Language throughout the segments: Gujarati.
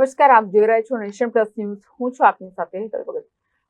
નમસ્કાર, આપ જોઈ રહ્યા છો નેશન પ્લસ ન્યૂઝ. હું છું આપની સાથે હેતલ ભગત.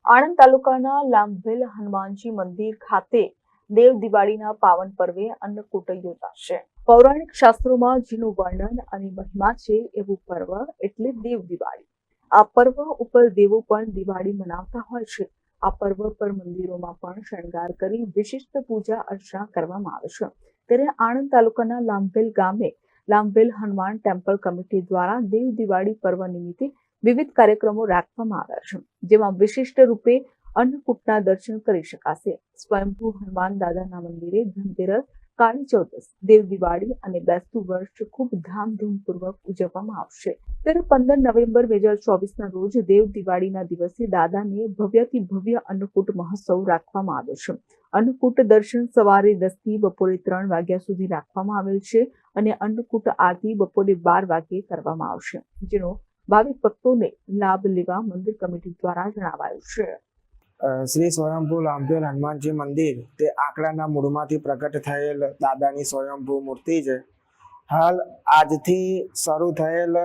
આણંદ તાલુકાના લાંભવેલ હનુમાનજી મંદિર ખાતે દેવ દિવાળીના પાવન પર્વે અન્નકૂટ યોજાશે. પૌરાણિક શાસ્ત્રોમાં જેનું વર્ણન અને મહિમા છે એવું પર્વ એટલે દેવ દિવાળી. આ પર્વ ઉપર દેવો પણ દિવાળી મનાવતા હોય છે. આ પર્વ પર મંદિરોમાં પણ શણગાર કરી વિશિષ્ટ પૂજા અર્ચના કરવામાં આવે છે. ત્યારે આણંદ તાલુકાના લાંભવેલ ગામે લાંભવેલ હનુમાન ટેમ્પલ કમિટી દ્વારા દેવ દિવાળી પર્વ નિમિત્તે વિવિધ કાર્યક્રમો રાખવામાં આવ્યા છે, જેમાં વિશિષ્ટ રૂપે અન્નકૂટના દર્શન કરી શકાશે. સ્વયંભૂ હનુમાન દાદાના મંદિરે ધનતેરસ, કાળી ચૌદસ, દેવ દિવાળી અને બેસતું વર્ષ ખૂબ ધામધૂમપૂર્વક ઉજવવામાં આવશે. ત્યારે 15 નવેમ્બર 2024ના રોજ દેવ દિવાળીના દિવસે દાદાને ભવ્યથી ભવ્ય અન્નકૂટ મહોત્સવ રાખવામાં આવ્યો છે. અન્નકૂટ દર્શન સવારે 10 થી બપોરે 3 વાગ્યા સુધી રાખવામાં આવેલ છે અને અન્નકૂટ આરતી બપોરે 12 વાગ્યે કરવામાં આવશે, જેનો ભાવિક ભક્તોને લાભ લેવા મંદિર કમિટી દ્વારા જણાવાયું છે. શ્રી સ્વયંભૂ લાંભવેલ હનુમાનજી મંદિર તે આંકડાના મૂળમાંથી પ્રગટ થયેલ દાદાની સ્વયંભૂ મૂર્તિ છે. હાલ આજથી શરૂ થયેલ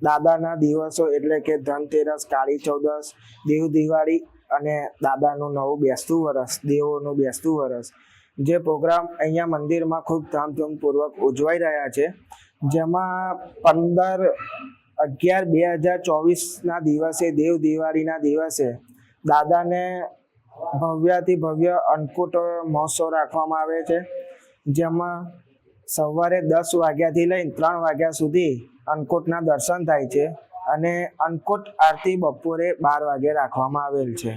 દાદાના દિવસો એટલે કે ધનતેરસ, કાળી ચૌદસ, દેવ દિવાળી અને દાદાનું નવું બેસતું વરસ, દેવોનું બેસતું વરસ, જે પ્રોગ્રામ અહીંયા મંદિરમાં ખૂબ ધામધૂમપૂર્વક ઉજવાઈ રહ્યા છે. જેમાં 15/11/2024ના દિવસે દેવ દિવાળીના દિવસે દાદાને ભવ્યથી ભવ્ય અન્નકૂટ મહોત્સવ રાખવામાં આવે છે. જેમાં સવારે 10 વાગ્યાથી લઈને 3 વાગ્યા સુધી અન્નકૂટના દર્શન થાય છે અને અન્નકૂટ આરતી બપોરે 12 વાગે રાખવામાં આવેલ છે.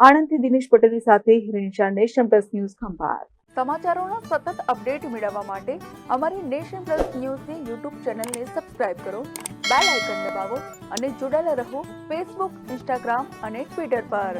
આણંદથી દિનેશ પટેલની સાથે હિરેનિશા, નેશન પ્લસ ન્યૂઝ, ખંભાત. સમાચારોનો સતત અપડેટ મેળવવા માટે અમારી નેશન પ્લસ ન્યૂઝની યુટ્યુબ ચેનલને સબસ્ક્રાઇબ કરો, બેલ આઇકન દબાવો અને જોડાયેલા રહો ફેસબુક, ઇન્સ્ટાગ્રામ અને ટ્વિટર પર.